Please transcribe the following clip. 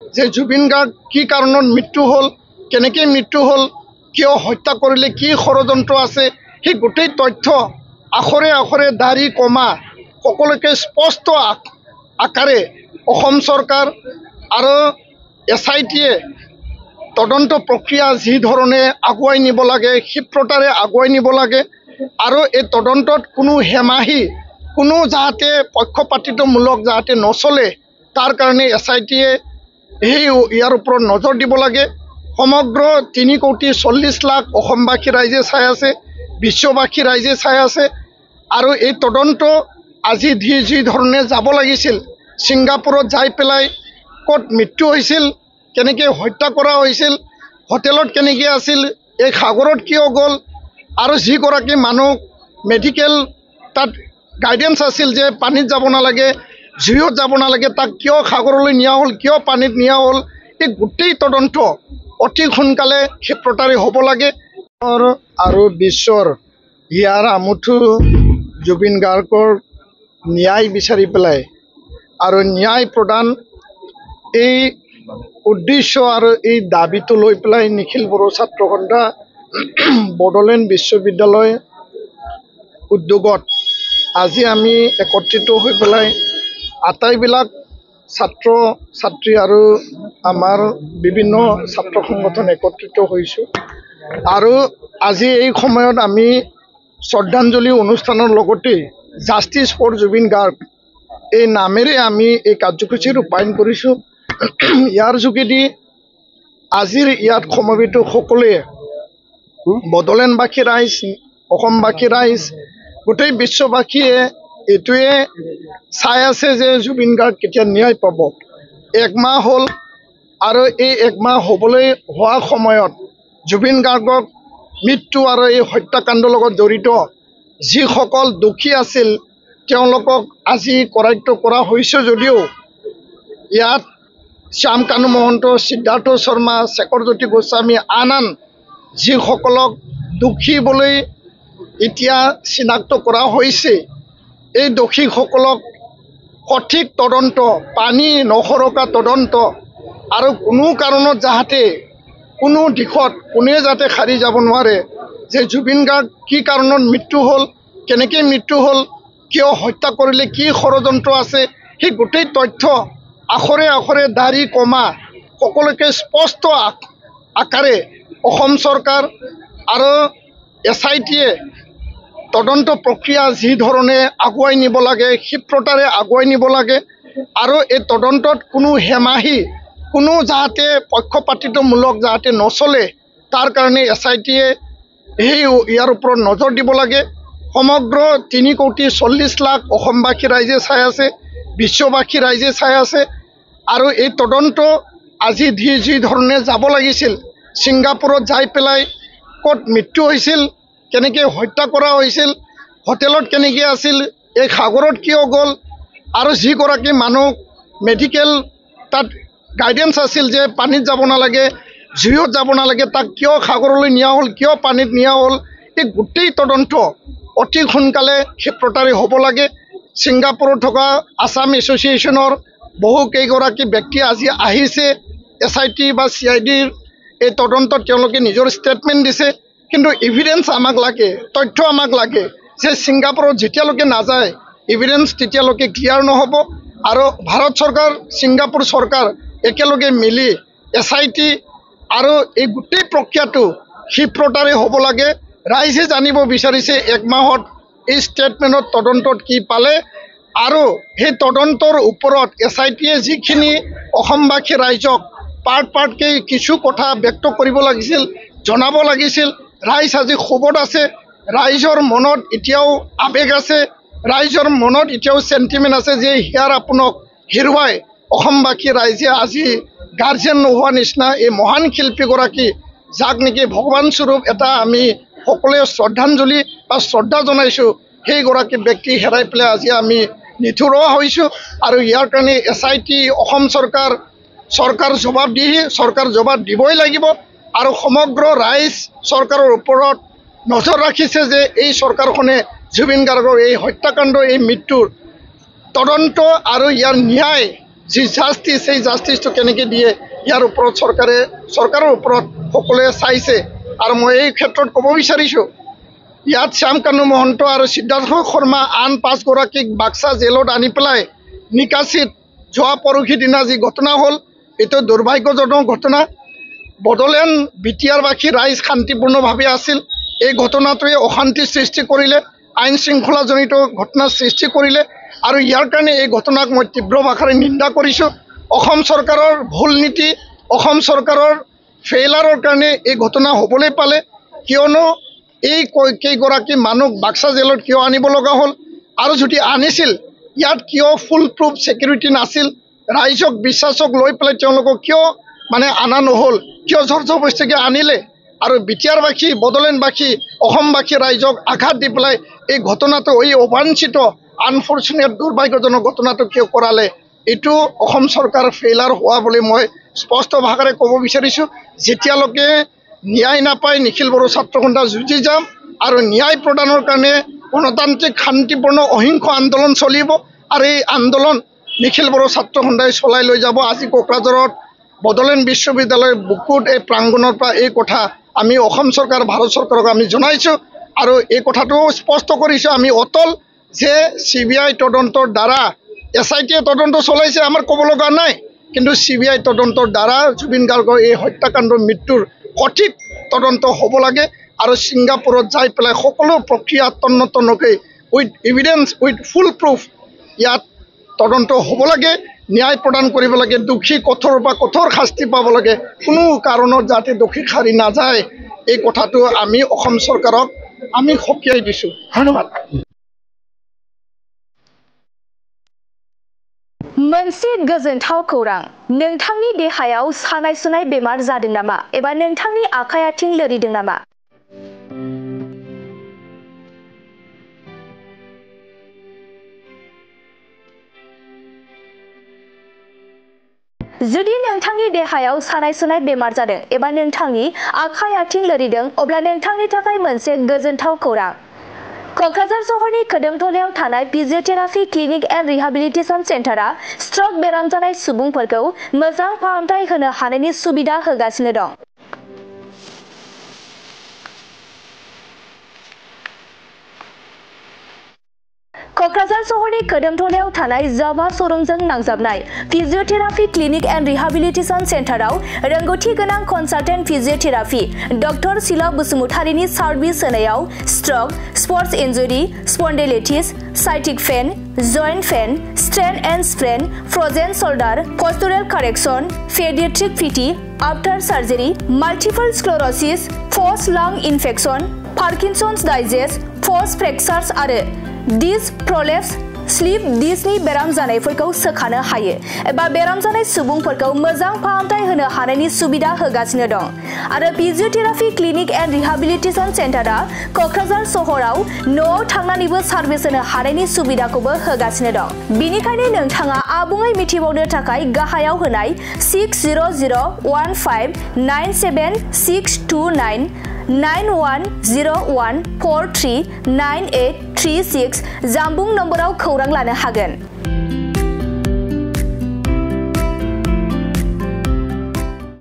যে জুবিন গাৰ্গ কি কাৰণত মৃত্যু হ'ল, কেনেকৈ মৃত্যু হ'ল, কিয় হত্যা কৰিলে, কি ষড়যন্ত্ৰ আছে, সেই গোটেই তথ্য আখৰে আখৰে দাড়ি কমা সকলোকে স্পষ্ট আকাৰে অসম চৰকাৰ আৰু SITয়ে তদন্ত প্ৰক্ৰিয়া যি ধৰণে আগুৱাই নিব লাগে, ক্ষিপ্ৰতাৰে আগুৱাই নিব লাগে আৰু এই তদন্তত কোনো হেমাহি, কোনো যাতে পক্ষপাতিত্বমূলক যাতে নচলে, তাৰ কাৰণে SITয়ে ইয়াৰ ওপৰত নজৰ দিব লাগে। সমগ্ৰ 3,40,00,000 অসমবাসী ৰাইজে চাই আছে, বিশ্ববাসী ৰাইজে চাই আছে আৰু এই তদন্ত আজি যি ধৰণে যাব লাগিছিল, ছিংগাপুৰত যাই পেলাই ক'ত মৃত্যু হৈছিল, কেনেকৈ হত্যা কৰা হৈছিল, হোটেলত কেনেকৈ আছিল, এই সাগৰত কিয় গ'ল আৰু যিগৰাকী মানুহ মেডিকেল তাত গাইডেন্স আছিল যে পানীত যাব নালাগে, জুইত যাব নালাগে, তাক কিয় সাগৰলৈ নিয়া হ'ল, কিয় পানীত নিয়া হ'ল, এই গোটেই তদন্ত অতি সোনকালে ক্ষিপ্ৰতাৰে হ'ব লাগে। আৰু বিশ্বৰ ইয়াৰ আমুঠু জুবিন গাৰ্গৰ ন্যায় বিচাৰি পেলাই আৰু ন্যায় প্ৰদান এই উদ্দেশ্য আৰু এই দাবীটো লৈ পেলাই নিখিল বড়ো ছাত্ৰ সন্থা বড়োলেণ্ড বিশ্ববিদ্যালয় উদ্যোগত আজি আমি একত্ৰিত হৈ পেলাই আটাইবিলাক ছাত্ৰ ছাত্ৰী আৰু আমাৰ বিভিন্ন ছাত্ৰ সংগঠন একত্ৰিত হৈছোঁ আৰু আজি এই সময়ত আমি শ্ৰদ্ধাঞ্জলি অনুষ্ঠানৰ লগতে জাষ্টিছ ফৰ জুবিন গাৰ্গ এই নামেৰে আমি এই কাৰ্যসূচী ৰূপায়ণ কৰিছোঁ। ইয়াৰ যোগেদি আজিৰ ইয়াত সমবেত সকলোৱে বড়োলেণ্ডবাসী ৰাইজ, অসমবাসী ৰাইজ, গোটেই বিশ্ববাসীয়ে এইটোৱে চাই আছে যে জুবিন গাৰ্গ কেতিয়া ন্যায় পাব। 1 মাহ হ'ল আৰু এই 1 মাহ হ'বলৈ হোৱা সময়ত জুবিন গাৰ্গক মৃত্যু আৰু এই হত্যাকাণ্ডৰ লগত জড়িত যিসকল দোষী আছিল তেওঁলোকক আজি কৰায়ত্ব কৰা হৈছে যদিও ইয়াত শ্যাম কানু মহন্ত, সিদ্ধাৰ্থ শৰ্মা, শেখৰজ্যোতি গোস্বামী আন যিসকলক দোষী বুলি এতিয়া চিনাক্ত কৰা হৈছে, এই দোষীসকলক সঠিক তদন্ত, পানী নসৰকা তদন্ত আৰু কোনো কাৰণত যাতে কোনো দিশত কোনোৱে যাতে সাৰি যাব নোৱাৰে যে জুবিন গাৰ্গ কি কাৰণত মৃত্যু হ'ল, কেনেকৈ মৃত্যু হ'ল, কিয় হত্যা কৰিলে, কি ষড়যন্ত্ৰ আছে, সেই গোটেই তথ্য আখৰে আখৰে দাড়ি কমা সকলোকে স্পষ্ট আকাৰে অসম চৰকাৰ আৰু SITয়ে তদন্ত প্ৰক্ৰিয়া যি ধৰণে আগুৱাই নিব লাগে, ক্ষিপ্ৰতাৰে আগুৱাই নিব লাগে আৰু এই তদন্তত কোনো হেমাহি, কোনো যাতে পক্ষপাতিত্বমূলক যাতে নচলে, তাৰ কাৰণে SITয়ে ইয়াৰ ওপৰত নজৰ দিব লাগে। সমগ্ৰ 3,40,00,000 অসমবাসী ৰাইজে চাই আছে, বিশ্ববাসী ৰাইজে চাই আছে আৰু এই তদন্ত আজি যি ধৰণে যাব লাগিছিল, ছিংগাপুৰত যাই পেলাই ক'ত মৃত্যু হৈছিল, কেনেকৈ হত্যা কৰা হৈছিল, হোটেলত কেনেকৈ আছিল, এই সাগৰত কিয় গ'ল আৰু যিগৰাকী মানুহ মেডিকেল তাত গাইডেন্স আছিল যে পানীত যাব নালাগে, জুইত যাব নালাগে, তাক কিয় সাগৰলৈ নিয়া হ'ল, কিয় পানীত নিয়া হ'ল, এই গোটেই তদন্ত অতি সোনকালে ক্ষিপ্ৰতাৰে হ'ব লাগে। ছিংগাপুৰত থকা আছাম এছ'চিয়েশ্যনৰ বহুকেইগৰাকী ব্যক্তি আজি আহিছে, SIT বা CIDৰ এই তদন্তত তেওঁলোকে নিজৰ ষ্টেটমেণ্ট দিছে, কিন্তু এভিডেন্স আমাক লাগে, তথ্য আমাক লাগে যে ছিংগাপুৰত যেতিয়ালৈকে নাযায় এভিডেন্স তেতিয়ালৈকে ক্লিয়াৰ নহ'ব আৰু ভাৰত চৰকাৰ, ছিংগাপুৰ চৰকাৰ একেলগে মিলি SIT আৰু এই গোটেই প্ৰক্ৰিয়াটো ক্ষিপ্ৰতাৰে হ'ব লাগে। ৰাইজে জানিব বিচাৰিছে 1 মাহত এই ষ্টেটমেণ্টত তদন্তত কি পালে আৰু সেই তদন্তৰ ওপৰত SITয়ে যিখিনি অসমবাসী ৰাইজক পাৰ্টকৈ কিছু কথা ব্যক্ত কৰিব লাগিছিল, জনাব লাগিছিল। ৰাইজ আজি ক্ষোভত আছে, ৰাইজৰ মনত এতিয়াও আৱেগ আছে, ৰাইজৰ মনত এতিয়াও চেণ্টিমেণ্ট আছে যে হিয়াৰ আপোনাক হেৰুৱাই অসমবাসী ৰাইজে আজি গাৰ্জেন নোহোৱা নিচিনা এই মহান শিল্পীগৰাকী, যাক নেকি ভগৱান স্বৰূপ এটা আমি সকলোৱে শ্ৰদ্ধাঞ্জলি বা শ্ৰদ্ধা জনাইছোঁ, সেইগৰাকী ব্যক্তি হেৰাই পেলাই আজি আমি নিথৰুৱা হৈছোঁ আৰু ইয়াৰ কাৰণে SIT, অসম চৰকাৰ জবাবদিহি, চৰকাৰ জবাব দিবই লাগিব আৰু সমগ্ৰ ৰাইজ চৰকাৰৰ ওপৰত নজৰ ৰাখিছে যে এই চৰকাৰখনে জুবিন গাৰ্গৰ এই হত্যাকাণ্ড, এই মৃত্যুৰ তদন্ত আৰু ইয়াৰ ন্যায় যি জাষ্টিছ সেই জাষ্টিছটো কেনেকৈ দিয়ে ইয়াৰ ওপৰত চৰকাৰৰ ওপৰত সকলোৱে চাইছে আৰু মই এই ক্ষেত্ৰত ক'ব বিচাৰিছোঁ ইয়াত শ্যামকানু মহন্ত আৰু সিদ্ধাৰ্থ শৰ্মা আন 5 গৰাকীক বাক্সা জেলত আনি পেলাই নিকাচিত যোৱা পৰহি দিনা যি ঘটনা হ'ল এইটো দুৰ্ভাগ্যজনক ঘটনা বড়োলেণ্ড বিটিআৰবাসী ৰাইজ শান্তিপূৰ্ণভাৱে আছিল এই ঘটনাটোৱে অশান্তি সৃষ্টি কৰিলে আইন শৃংখলাজনিত ঘটনা সৃষ্টি কৰিলে আৰু ইয়াৰ কাৰণে এই ঘটনাক মই তীব্ৰ ভাষাৰে নিন্দা কৰিছোঁ অসম চৰকাৰৰ ভুল নীতি অসম চৰকাৰৰ ফেইলাৰৰ কাৰণে এই ঘটনা হ'বলৈ পালে কিয়নো এই কেইগৰাকী মানুহ বাক্সা জেলত কিয় আনিব লগা হ'ল আৰু যদি আনিছিল ইয়াত কিয় ফুল প্ৰুফ ছিকিউৰিটি নাছিল ৰাইজক বিশ্বাসক লৈ পেলাই তেওঁলোকক কিয় মানে আনা নহ'ল কিয় জবৰদস্তিকে আনিলে আৰু বিটিআৰবাসী বড়োলেণ্ডবাসী অসমবাসী ৰাইজক আঘাত দি পেলাই এই ঘটনাটো এই অবাঞ্ছিত আনফৰ্চুনেট দুৰ্ভাগ্যজনক ঘটনাটো কিয় কৰালে এইটো অসম চৰকাৰ ফেইলাৰ হোৱা বুলি মই স্পষ্ট ভাষাৰে ক'ব বিচাৰিছোঁ যেতিয়ালৈকে ন্যায় নাপায় নিখিল বড়ো ছাত্ৰ সন্থা যুঁজি যাম আৰু ন্যায় প্ৰদানৰ কাৰণে গণতান্ত্ৰিক শান্তিপূৰ্ণ অহিংস আন্দোলন চলিব আৰু এই আন্দোলন নিখিল বড়ো ছাত্ৰ সন্থাই চলাই লৈ যাব আজি কোকৰাঝাৰত বড়োলেণ্ড বিশ্ববিদ্যালয়ৰ বুকুত এই প্ৰাংগণৰ পৰা এই কথা আমি অসম চৰকাৰ ভাৰত চৰকাৰক আমি জনাইছোঁ আৰু এই কথাটো স্পষ্ট কৰিছোঁ আমি অটল যে CBI তদন্তৰ দ্বাৰা SITয়ে তদন্ত চলাইছে আমাৰ ক'ব লগা নাই কিন্তু CBI তদন্তৰ দ্বাৰা জুবিন গাৰ্গৰ এই হত্যাকাণ্ডৰ মৃত্যুৰ সঠিক তদন্ত হ'ব লাগে আৰু ছিংগাপুৰত যাই পেলাই সকলো প্ৰক্ৰিয়া তন্নতন্নকৈ with evidence with full proof ইয়াত তদন্ত হ'ব লাগে ন্যায় প্ৰদান কৰিব লাগে দোষী কঠোৰ বা কঠোৰ শাস্তি পাব লাগে কোনো কাৰণত যাতে দোষী সাৰি নাযায় এই কথাটো আমি অসম চৰকাৰক আমি সকীয়াই দিছোঁ ধন্যবাদ मोनसे गोजोनथाव खौरां नोंथांनि देहायाव सानाय सुनाय बेमार जादों नामा एबा नोंथांनि आखाइ आथिं लोरिदों नामा जुदि नोंथांनि देहायाव सानाय सुनाय बेमार जादों एबा नोंथांनि आखाइ आथिं लोरिदों अब्ला नोंथांनि थाखाय मोनसे गोजोनथाव खौरां क'क्राझार सहरनि खोदोमथलायाव थानाय फिजियोथेरापि क्लिनिक एन्ड रिहेबिलिटेशन सेन्टारा स्ट्रक बेराम जानाय सुबुंफोरखौ मोजां फाहामथाय होनो हानायनि सुबिदा होगासिनो दं क'क्राझार सहरनि खोदोमथलायाव थानाय जाभा श'रुमजों नांजाबनाय फिजियोथेरापि क्लिनिक एन्ड रिहेबिलिटेशन सेन्टाराव रोंगौथि गोनां कनसालटेन्ट फिजियोथेरापि डक्टर शिला बसुमतारीनि सार्भिस होनायाव stroke sports injury spondylitis sciatic pain joint pain strain and sprain frozen shoulder postural correction paediatric PT after surgery multiple sclerosis post lung infection Parkinson's disease post fractures आरो disc प्रलेप्स slip डिस्कनि बेराम जानायफोरखौ सोखानो हायो एबा बेराम जानाय सुबुंफोरखौ मोजां फाहामथाय होनो हानायनि सुबिदा होगासिनो दं आरो फिजियोथेरापि क्लिनिक एन्ड रिहेबिलिटेशन सेन्टारा क'क्राझार सहराव न'आव थांनानैबो सार्भिस होनो हानायनि सुबिदाखौबो होगासिनो दं बेनिखायनो नोंथाङा आबुङै मिथिबावनो थाखाय गाहायाव होनाय 60015979629 9101439836 जामबुं नम्बराव खौरां लानो हागोन।